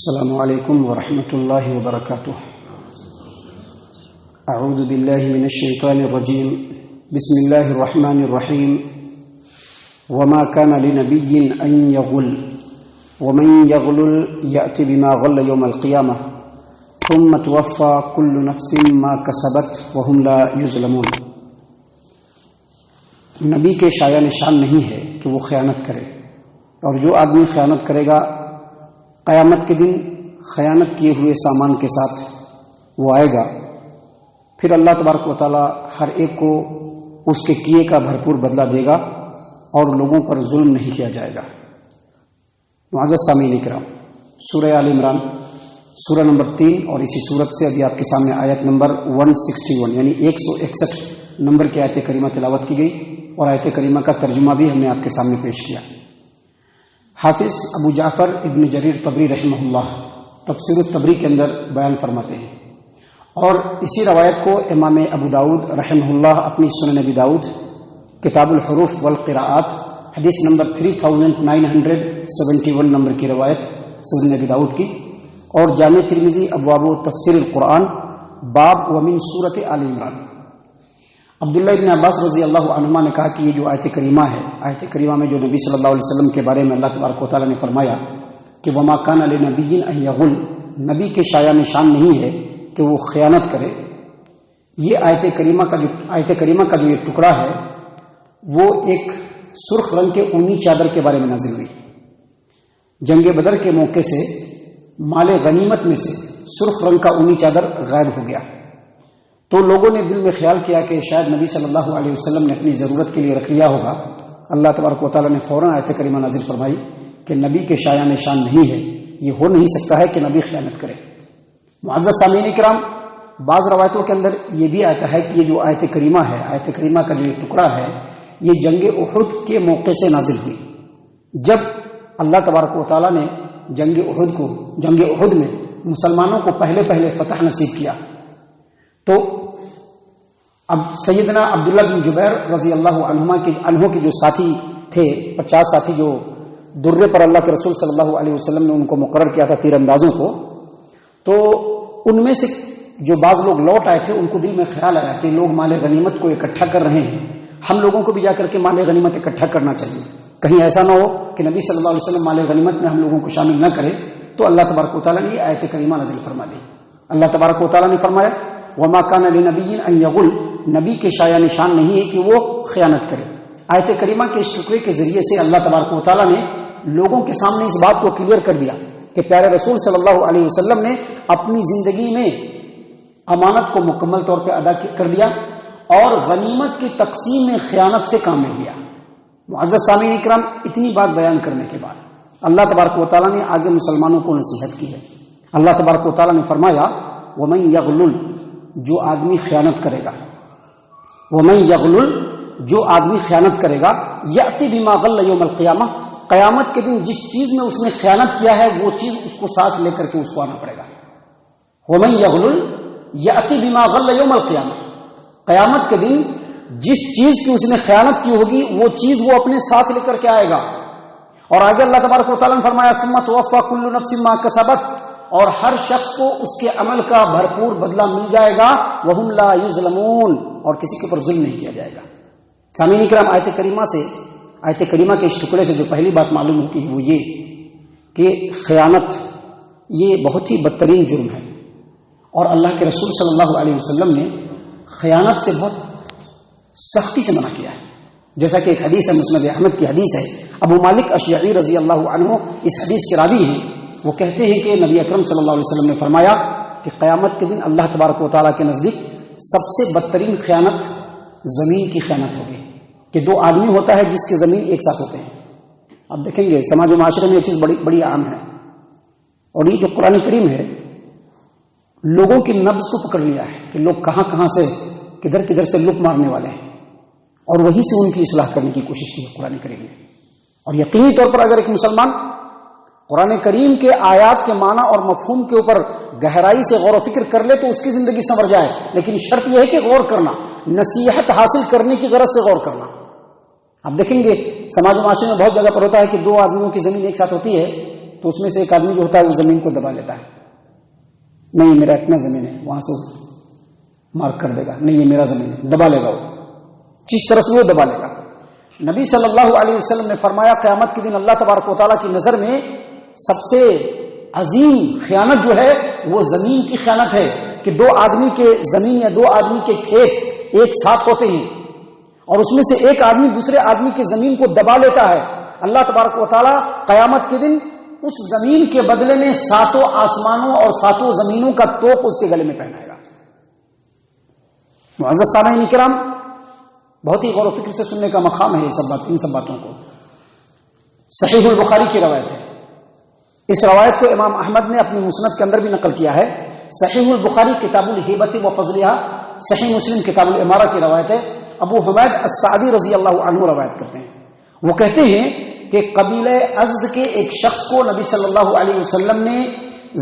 السلام علیکم ورحمۃ اللہ وبرکاتہ۔ اعوذ باللہ من الشیطان الرجیم، بسم اللہ الرحمن الرحیم۔ وما كان لنبی ان یغل ومن یغلل یأت بما غل یوم القیامہ ثم توفى كل نفس ما كسبت وهم لا یظلمون۔ نبی کے شایع نشان نہیں ہے کہ وہ خیانت کرے، اور جو آدمی خیانت کرے گا قیامت کے دن خیانت کیے ہوئے سامان کے ساتھ وہ آئے گا، پھر اللہ تبارک و تعالی ہر ایک کو اس کے کیے کا بھرپور بدلہ دے گا اور لوگوں پر ظلم نہیں کیا جائے گا۔ معزز سامعین کرام، سورہ آل عمران سورہ نمبر 3 اور اسی سورت سے ابھی آپ کے سامنے آیت نمبر 161 یعنی 161 نمبر کی آیت کریمہ تلاوت کی گئی، اور آیت کریمہ کا ترجمہ بھی ہم نے آپ کے سامنے پیش کیا۔ حافظ ابو جعفر ابن جریر طبری رحمہ اللہ تفسیر الطبری کے اندر بیان فرماتے ہیں، اور اسی روایت کو امام ابو داود رحمہ اللہ اپنی سنن ابی داود کتاب الحروف والقراءات حدیث نمبر 3971 نمبر کی روایت سنن ابی داود کی، اور جامع ترمذی ابواب تفسیر القرآن باب ومن سورۃ آل عمران۔ عبداللہ ابن عباس رضی اللہ عنہما نے کہا کہ یہ جو آیت کریمہ ہے، آیت کریمہ میں جو نبی صلی اللہ علیہ وسلم کے بارے میں اللہ تبارک و تعالیٰ نے فرمایا کہ وما کان لنبی ان یغل، نبی کے شایع نشان نہیں ہے کہ وہ خیانت کرے، یہ آیت کریمہ کا جو یہ ٹکڑا ہے وہ ایک سرخ رنگ کے اونی چادر کے بارے میں نازل ہوئی۔ جنگ بدر کے موقع سے مال غنیمت میں سے سرخ رنگ کا اونی چادر غائب ہو گیا، تو لوگوں نے دل میں خیال کیا کہ شاید نبی صلی اللہ علیہ وسلم نے اپنی ضرورت کے لیے رکھ لیا ہوگا۔ اللہ تبارک و تعالیٰ نے فوراً آیت کریمہ نازل فرمائی کہ نبی کے شایع نشان نہیں ہے، یہ ہو نہیں سکتا ہے کہ نبی خیانت کرے۔ معزز سامعین کرام، بعض روایتوں کے اندر یہ بھی آتا ہے کہ یہ جو آیت کریمہ ہے، آیت کریمہ کا جو یہ ٹکڑا ہے، یہ جنگ احد کے موقع سے نازل ہوئی، جب اللہ تبارک و تعالیٰ نے جنگ احد میں مسلمانوں کو پہلے فتح نصیب کیا۔ تو اب سیدنا عبداللہ بن جبیر رضی اللہ عنہ کے جو ساتھی تھے، 50 ساتھی جو درے پر اللہ کے رسول صلی اللہ علیہ وسلم نے ان کو مقرر کیا تھا تیر اندازوں کو، تو ان میں سے جو بعض لوگ لوٹ آئے تھے ان کو دل میں خیال آیا کہ لوگ مال غنیمت کو اکٹھا کر رہے ہیں، ہم لوگوں کو بھی جا کر کے مال غنیمت اکٹھا کرنا چاہیے، کہیں ایسا نہ ہو کہ نبی صلی اللہ علیہ وسلم مال غنیمت میں ہم لوگوں کو شامل نہ کرے۔ تو اللہ تبارک و تعالیٰ نے یہ آیت کریمہ نازل فرما دی۔ اللہ تبارک و تعالیٰ نے فرمایا وما کان لنبی ان یغل، نبی کے شایع نشان نہیں ہے کہ وہ خیانت کرے۔ آیت کریمہ کے اس ٹکڑے کے ذریعے سے اللہ تبارک و تعالیٰ نے لوگوں کے سامنے اس بات کو کلیئر کر دیا کہ پیارے رسول صلی اللہ علیہ وسلم نے اپنی زندگی میں امانت کو مکمل طور پہ ادا کر دیا، اور غنیمت کی تقسیم میں خیانت سے کام نہیں لیا۔ معزز سامعین کرام، اتنی بات بیان کرنے کے بعد اللہ تبارک و تعالیٰ نے آگے مسلمانوں کو نصیحت کی ہے۔ اللہ تبارک و تعالیٰ نے فرمایا ومن یغلل، جو آدمی خیانت کرے گا، ومن یغلل، جو آدمی خیانت کرے گا، یأتی بما غل یوم القیامہ، قیامت کے دن جس چیز میں اس نے خیانت کیا ہے وہ چیز اس کو ساتھ لے کر کے اس کو آنا پڑے گا۔ ومن یغلل یأتی بما غل یوم القیامہ، قیامت کے دن جس چیز کی اس نے خیانت کی ہوگی وہ چیز وہ اپنے ساتھ لے کر کے آئے گا۔ اور آگے اللہ تبارک و تعالیٰ نے فرمایا ثم توفی کل نفس ما کسبت، اور ہر شخص کو اس کے عمل کا بھرپور بدلہ مل جائے گا، وہم لا یظلمون، اور کسی کے اوپر ظلم نہیں کیا جائے گا۔ سامعین کرام، آیت کریمہ کے اس ٹکڑے سے جو پہلی بات معلوم ہوتی ہے وہ یہ کہ خیانت یہ بہت ہی بدترین جرم ہے، اور اللہ کے رسول صلی اللہ علیہ وسلم نے خیانت سے بہت سختی سے منع کیا ہے۔ جیسا کہ ایک حدیث ہے، مسند احمد کی حدیث ہے، ابو مالک اشجعی رضی اللہ عنہ اس حدیث کے راوی ہیں، وہ کہتے ہیں کہ نبی اکرم صلی اللہ علیہ وسلم نے فرمایا کہ قیامت کے دن اللہ تبارک و تعالیٰ کے نزدیک سب سے بدترین خیانت زمین کی خیانت ہوگی، کہ دو آدمی ہوتا ہے جس کے زمین ایک ساتھ ہوتے ہیں۔ آپ دیکھیں گے سماج و معاشرے میں یہ چیز بڑی عام ہے، اور یہ جو قرآن کریم ہے لوگوں کی نبض کو پکڑ لیا ہے کہ لوگ کہاں سے کدھر سے لپ مارنے والے ہیں، اور وہیں سے ان کی اصلاح کرنے کی کوشش کی ہے قرآن کریم نے۔ اور یقینی طور پر اگر ایک مسلمان قرآن کریم کے آیات کے معنی اور مفہوم کے اوپر گہرائی سے غور و فکر کر لے تو اس کی زندگی سنور جائے، لیکن شرط یہ ہے کہ غور کرنا، نصیحت حاصل کرنے کی غرض سے غور کرنا۔ آپ دیکھیں گے سماج و معاشرے میں بہت جگہ پر ہوتا ہے کہ دو آدمیوں کی زمین ایک ساتھ ہوتی ہے، تو اس میں سے ایک آدمی جو ہوتا ہے وہ زمین کو دبا لیتا ہے، نہیں میرا اتنا زمین ہے، وہاں سے مارک کر دے گا، نہیں یہ میرا زمین ہے، دبا لے گا، وہ جس طرح سے وہ دبا لے گا۔ نبی صلی اللہ علیہ وسلم نے فرمایا قیامت کے دن اللہ تبارک و تعالیٰ کی نظر میں سب سے عظیم خیانت جو ہے وہ زمین کی خیانت ہے، کہ دو آدمی کے زمین یا دو آدمی کے کھیت ایک ساتھ ہوتے ہیں اور اس میں سے ایک آدمی دوسرے آدمی کی زمین کو دبا لیتا ہے، اللہ تبارک و تعالیٰ قیامت کے دن اس زمین کے بدلے میں 7 آسمانوں اور 7 زمینوں کا توق اس کے گلے میں پہنائے گا۔ معزز سامعین کرام، بہت ہی غور و فکر سے سننے کا مقام ہے یہ سب بات، ان سب باتوں کو۔ صحیح البخاری کی روایت ہے، اس روایت کو امام احمد نے اپنی مسند کے اندر بھی نقل کیا ہے۔ صحیح البخاری کتاب الہبۃ و فضلها، صحیح مسلم کتاب الامارہ کی روایت ہے۔ ابو حمید السعدی رضی اللہ عنہ روایت کرتے ہیں، وہ کہتے ہیں کہ قبیلہ ازد کے ایک شخص کو نبی صلی اللہ علیہ وسلم نے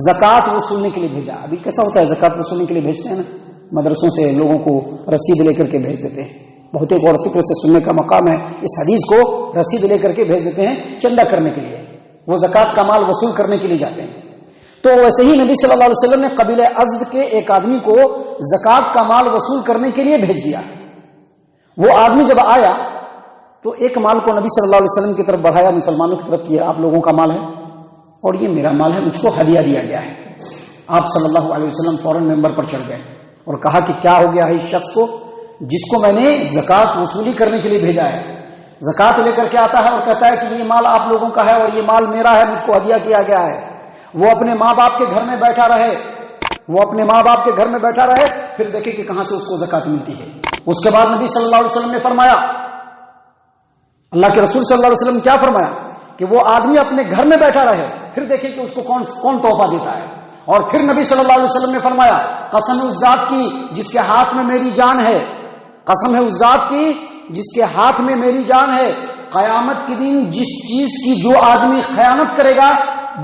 زکوٰۃ وصولنے کے لیے بھیجا۔ ابھی کیسا ہوتا ہے، زکوٰۃ وصولنے کے لیے بھیجتے ہیں نا، مدرسوں سے لوگوں کو رسید لے کر کے بھیج دیتے ہیں، بہت ہی غور و فکر سے سننے کا مقام ہے۔ اس حدیث کو رسید لے کر کے بھیج دیتے ہیں چندہ کرنے کے لیے، وہ زکوٰۃ کا مال وصول کرنے کے لیے جاتے ہیں۔ تو ویسے ہی نبی صلی اللہ علیہ وسلم نے قبیلہ ازد کے ایک آدمی کو زکوٰۃ کا مال وصول کرنے کے لیے بھیج دیا۔ وہ آدمی جب آیا تو ایک مال کو نبی صلی اللہ علیہ وسلم کی طرف بڑھایا، مسلمانوں کی طرف، کیا آپ لوگوں کا مال ہے اور یہ میرا مال ہے، مجھ کو ہدیہ دیا گیا ہے۔ آپ صلی اللہ علیہ وسلم فوراً ممبر پر چڑھ گئے اور کہا کہ کیا ہو گیا ہے اس شخص کو جس کو میں نے زکوٰۃ وصولی کرنے کے لیے بھیجا ہے، زکوٰۃ لے کر کے آتا ہے اور کہتا ہے کہ یہ مال آپ لوگوں کا ہے اور یہ مال میرا ہے، مجھ کو ہدیہ کیا گیا ہے۔ وہ اپنے ماں باپ کے گھر میں بیٹھا رہے، وہ اپنے ماں باپ کے گھر میں بیٹھا رہے، پھر دیکھے کہ کہاں سے اس کو زکوٰۃ ملتی ہے۔ اس کے بعد نبی صلی اللہ علیہ وسلم نے فرمایا، اللہ کے رسول صلی اللہ علیہ وسلم کیا فرمایا کہ وہ آدمی اپنے گھر میں بیٹھا رہے، پھر دیکھے کہ اس کو کون تحفہ دیتا ہے۔ اور پھر نبی صلی اللہ علیہ وسلم نے فرمایا، قسم ہے اس ذات کی جس کے ہاتھ میں میری جان ہے، قسم ہے اس ذات کی جس کے ہاتھ میں میری جان ہے، قیامت کے دن جس چیز کی جو آدمی خیانت کرے گا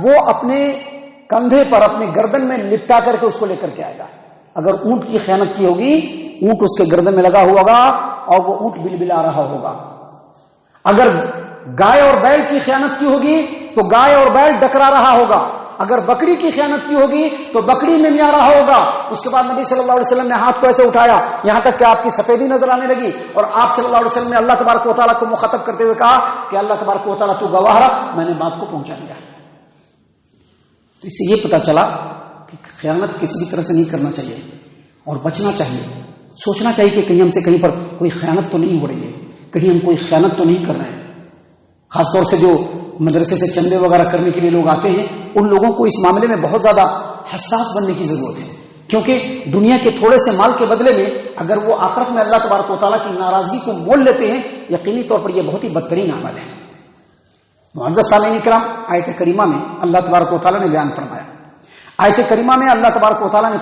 وہ اپنے کندھے پر، اپنے گردن میں لپٹا کر کے اس کو لے کر کے آئے گا۔ اگر اونٹ کی خیانت کی ہوگی، اونٹ اس کے گردن میں لگا ہوا ہوگا اور وہ اونٹ بلبلا رہا ہوگا۔ اگر گائے اور بیل کی خیانت کی ہوگی تو گائے اور بیل ڈکرا رہا ہوگا، اگر بکری کی خیانت کی ہوگی تو بکری میں میا رہا ہوگا۔ اس کے بعد نبی صلی اللہ علیہ وسلم نے ہاتھ کو ایسے اٹھایا یہاں تک کہ آپ کی سفیدی نظر آنے لگی، اور آپ صلی اللہ علیہ وسلم نے اللہ تبارک و تعالیٰ کو مخاطب کرتے ہوئے کہا کہ اللہ تبارک و تعالیٰ تو گواہ رہا، میں نے بات کو پہنچا دیا۔ تو اس سے یہ پتا چلا کہ خیانت کسی بھی طرح سے نہیں کرنا چاہیے اور بچنا چاہیے، سوچنا چاہیے کہ کہیں ہم سے کہیں پر کوئی خیانت تو نہیں ہو رہی ہے، کہیں ہم کوئی خیانت تو نہیں کر رہے ہیں۔ خاص طور سے جو مدرسے سے چندے وغیرہ کرنے کے لیے لوگ آتے ہیں، ان لوگوں کو اس معاملے میں بہت زیادہ حساس بننے کی ضرورت ہے، کیونکہ دنیا کے تھوڑے سے مال کے بدلے میں اگر وہ آخرت میں اللہ تبارک و تعالیٰ کی ناراضگی کو مول لیتے ہیں، یقینی طور پر یہ بہت ہی بدترین عمل ہے۔ معزز سامعین کرام، آیت کریمہ میں اللہ تبارک و تعالیٰ نے بیان فرمایا، آیت کریمہ میں اللہ تبارک و تعالیٰ نے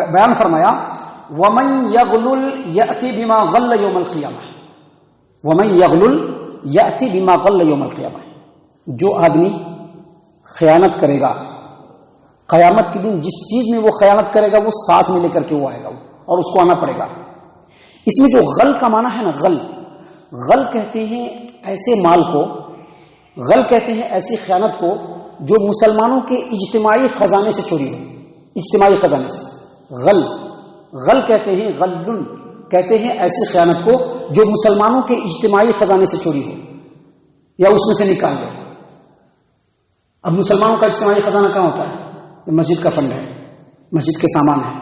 بیان فرمایا، وَمَن يَغْلُلْ يَأْتِ بِمَا غَلَّ يَوْمَ الْقِيَامَةِ، وَمَن يَغْلُلْ يَأْتِ بِمَا غَلَّ يَوْمَ الْقِيَامَةِ، جو آدمی خیانت کرے گا قیامت کے دن، جس چیز میں وہ خیانت کرے گا وہ ساتھ میں لے کر کے وہ آئے گا اور اس کو آنا پڑے گا۔ اس میں جو غل کا معنی ہے نا، غل کہتے ہیں ایسے مال کو، غل کہتے ہیں ایسی خیانت کو جو مسلمانوں کے اجتماعی خزانے سے چوری ہو، اجتماعی خزانے سے۔ غل کہتے ہیں، غلن کہتے ہیں ایسی خیانت کو جو مسلمانوں کے اجتماعی خزانے سے چوری ہو یا اس میں سے نکال دے۔ اب مسلمانوں کا اجتماعی خزانہ کہاں ہوتا ہے؟ مسجد کا فنڈ ہے، مسجد کے سامان ہے،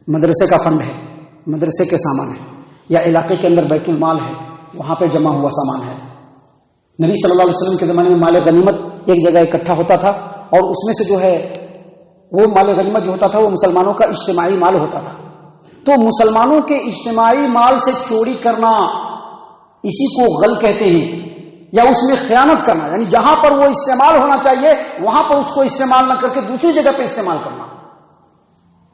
مدرسے کا فنڈ ہے، مدرسے کے سامان ہے، یا علاقے کے اندر بیت المال ہے، وہاں پہ جمع ہوا سامان ہے۔ نبی صلی اللہ علیہ وسلم کے زمانے میں مال غنیمت ایک جگہ اکٹھا ہوتا تھا اور اس میں سے جو ہے وہ مال غنیمت جو ہوتا تھا وہ مسلمانوں کا اجتماعی مال ہوتا تھا۔ تو مسلمانوں کے اجتماعی مال سے چوری کرنا اسی کو غل کہتے ہیں، یا اس میں خیانت کرنا، یعنی جہاں پر وہ استعمال ہونا چاہیے وہاں پر اس کو استعمال نہ کر کے دوسری جگہ پہ استعمال کرنا،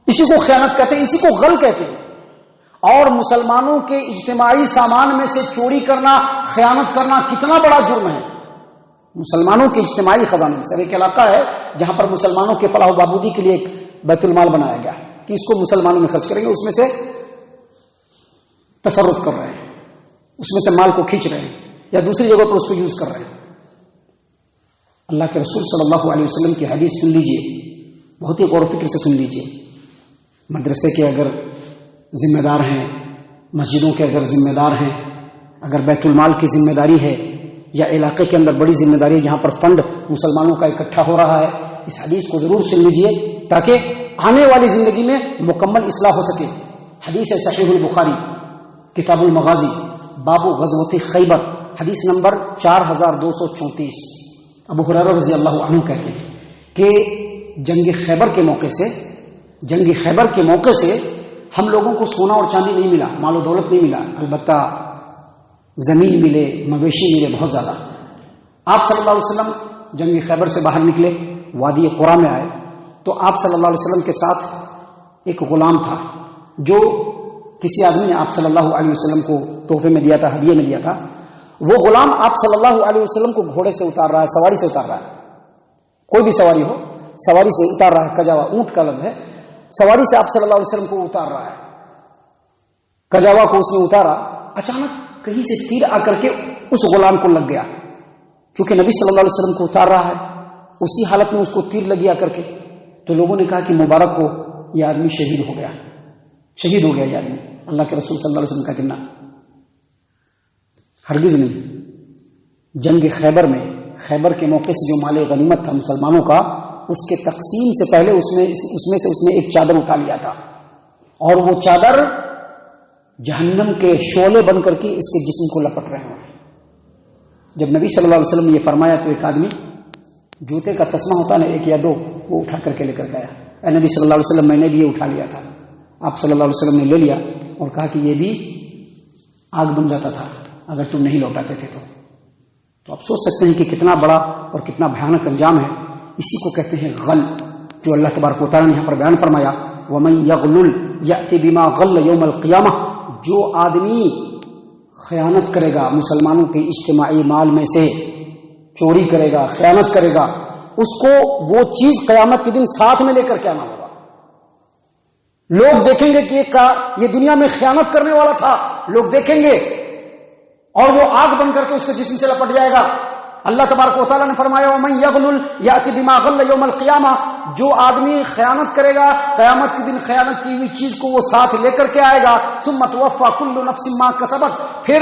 اسی کو خیانت کہتے ہیں، اسی کو غل کہتے ہیں۔ اور مسلمانوں کے اجتماعی سامان میں سے چوری کرنا، خیانت کرنا کتنا بڑا جرم ہے۔ مسلمانوں کے اجتماعی خزانے میں سے ایک علاقہ ہے جہاں پر مسلمانوں کے فلاح و بہبودی کے لیے ایک بیت المال بنایا گیا ہے کہ اس کو مسلمانوں میں خرچ کریں گے، اس میں سے تصرف کر رہے ہیں، اس میں سے مال کو کھینچ رہے ہیں یا دوسری جگہ پر اس کو یوز کر رہے ہیں۔ اللہ کے رسول صلی اللہ علیہ وسلم کی حدیث سن لیجئے، بہت ہی غور و فکر سے سن لیجئے۔ مدرسے کے اگر ذمہ دار ہیں، مسجدوں کے اگر ذمہ دار ہیں، اگر بیت المال کی ذمہ داری ہے، یا علاقے کے اندر بڑی ذمہ داری ہے جہاں پر فنڈ مسلمانوں کا اکٹھا ہو رہا ہے، اس حدیث کو ضرور سن لیجئے تاکہ آنے والی زندگی میں مکمل اصلاح ہو سکے۔ حدیث ہے صحیح البخاری کتاب المغازی باب غزوۃ خیبر، حدیث نمبر 4234۔ ابو ہریرہ رضی اللہ عنہ کہتے ہیں کہ جنگ خیبر کے موقع سے ہم لوگوں کو سونا اور چاندی نہیں ملا، مال و دولت نہیں ملا، البتہ زمین ملے، مویشی ملے بہت زیادہ۔ آپ صلی اللہ علیہ وسلم جنگ خیبر سے باہر نکلے، وادی قرا میں آئے تو آپ صلی اللہ علیہ وسلم کے ساتھ ایک غلام تھا جو کسی آدمی نے آپ صلی اللہ علیہ وسلم کو تحفے میں دیا تھا، ہدیے میں دیا تھا۔ وہ غلام آپ صلی اللہ علیہ وسلم کو گھوڑے سے اتار رہا ہے، سواری سے اتار رہا ہے، کوئی بھی سواری ہو، سواری سے اتار رہا ہے، کجاوا اونٹ کا لفظ ہے، سواری سے آپ صلی اللہ علیہ وسلم کو اتار رہا ہے۔ کجاوا کو اس نے اتارا، اچانک کہیں سے تیر آ کر کے اس غلام کو لگ گیا، چونکہ نبی صلی اللہ علیہ وسلم کو اتار رہا ہے، اسی حالت میں اس کو تیر لگی آ کر کے، تو لوگوں نے کہا کہ مبارک ہو، یہ آدمی شہید ہو گیا یہ آدمی۔ اللہ کے رسول صلی اللہ علیہ وسلم کا کہنا ہرگز نہیں۔ جنگ خیبر میں، خیبر کے موقع سے جو مال غنیمت تھا مسلمانوں کا، اس کے تقسیم سے پہلے اس میں سے ایک چادر اٹھا لیا تھا، اور وہ چادر جہنم کے شعلے بن کر کے اس کے جسم کو لپٹ رہے ہیں۔ جب نبی صلی اللہ علیہ وسلم نے یہ فرمایا تو ایک آدمی جوتے کا تسمہ ہوتا نا، ایک یا دو، وہ اٹھا کر کے لے کر گیا، اے نبی صلی اللہ علیہ وسلم میں نے بھی یہ اٹھا لیا تھا۔ آپ صلی اللہ علیہ وسلم نے لے لیا اور کہا کہ یہ بھی آگ بن جاتا تھا اگر تم نہیں لوٹاتے تھے تو آپ سوچ سکتے ہیں کہ کتنا بڑا اور کتنا بھیانک انجام ہے۔ اسی کو کہتے ہیں غل، جو اللہ تبارک و تعالیٰ نے یہاں پر بیان فرمایا، وَمَن يَغْلُلْ يَأْتِ بِمَا غَلَّ يَوْمَ الْقِيَامَةِ، جو آدمی خیانت کرے گا، مسلمانوں کے اجتماعی مال میں سے چوری کرے گا، خیانت کرے گا، اس کو وہ چیز قیامت کے دن ساتھ میں لے کر کے آنا ہوگا۔ لوگ دیکھیں گے کہ یہ دنیا میں خیانت کرنے والا تھا، لوگ دیکھیں گے اور وہ آگ بن کر کے اس کے جسم سے لپٹ جائے گا۔ اللہ تبارک و تعالیٰ نے فرمایا وَمَن يَغْلُلْ يَأْتِ بِمَا غَلَّ يَوْمَ الْقِيَامَةِ، جو آدمی خیانت کرے گا قیامت کے دن خیانت کی ہوئی چیز کو وہ ساتھ لے کر کے آئے گا۔ ثُمَّ تُوَفَّى كُلُّ نَفْسٍ مَا كَسَبَتْ، پھر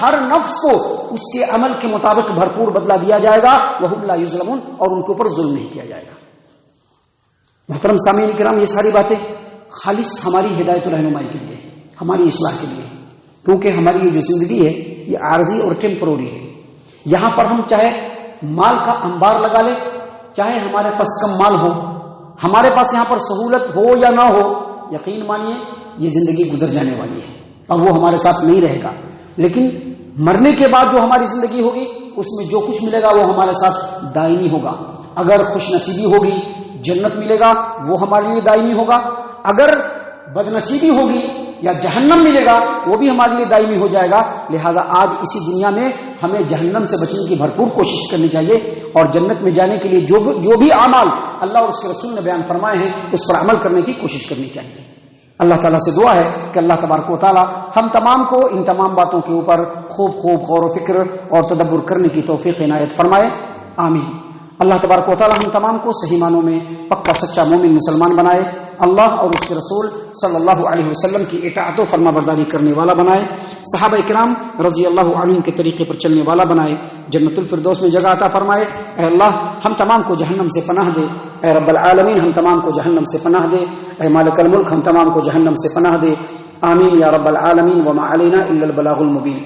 ہر نفس کو اس کے عمل کے مطابق بھرپور بدلہ دیا جائے گا، وَهُمْ لَا يُظْلَمُونَ، اور ان کے اوپر ظلم نہیں کیا جائے گا۔ محترم سامعین کرام، یہ ساری باتیں خالص ہماری ہدایت و رہنمائی کے لیے، ہماری اصلاح کے لیے، کیونکہ ہماری یہ جو زندگی ہے یہ عارضی اور ٹیمپروری ہے۔ یہاں پر ہم چاہے مال کا انبار لگا لیں، چاہے ہمارے پاس کم مال ہو، ہمارے پاس یہاں پر سہولت ہو یا نہ ہو، یقین مانیے یہ زندگی گزر جانے والی ہے اور وہ ہمارے ساتھ نہیں رہے گا۔ لیکن مرنے کے بعد جو ہماری زندگی ہوگی اس میں جو کچھ ملے گا وہ ہمارے ساتھ دائمی ہوگا۔ اگر خوش نصیبی ہوگی جنت ملے گا، وہ ہمارے لیے دائمی ہوگا، اگر بدنصیبی ہوگی یا جہنم ملے گا وہ بھی ہمارے لیے دائمی ہو جائے گا۔ لہذا آج اسی دنیا میں ہمیں جہنم سے بچنے کی بھرپور کوشش کرنی چاہیے، اور جنت میں جانے کے لیے جو بھی اعمال اللہ اور اس کے رسول نے بیان فرمائے ہیں اس پر عمل کرنے کی کوشش کرنی چاہیے۔ اللہ تعالیٰ سے دعا ہے کہ اللہ تبارک و تعالیٰ ہم تمام کو ان تمام باتوں کے اوپر خوب غور و فکر اور تدبر کرنے کی توفیق عنایت فرمائے، آمین۔ اللہ تبارک و تعالیٰ ہم تمام کو صحیح معنوں میں پکا سچا مومن مسلمان بنائے، اللہ اور اس کے رسول صلی اللہ علیہ وسلم کی اطاعت و فرما برداری کرنے والا بنائے، صحابہ کرام رضی اللہ عنہم کے طریقے پر چلنے والا بنائے، جنت الفردوس میں جگہ عطا فرمائے۔ اے اللہ ہم تمام کو جہنم سے پناہ دے، اے رب العالمین ہم تمام کو جہنم سے پناہ دے، اے مالک الملک ہم تمام کو جہنم سے پناہ دے، آمین یا رب العالمین۔ وما علینا الا البلاغ المبین۔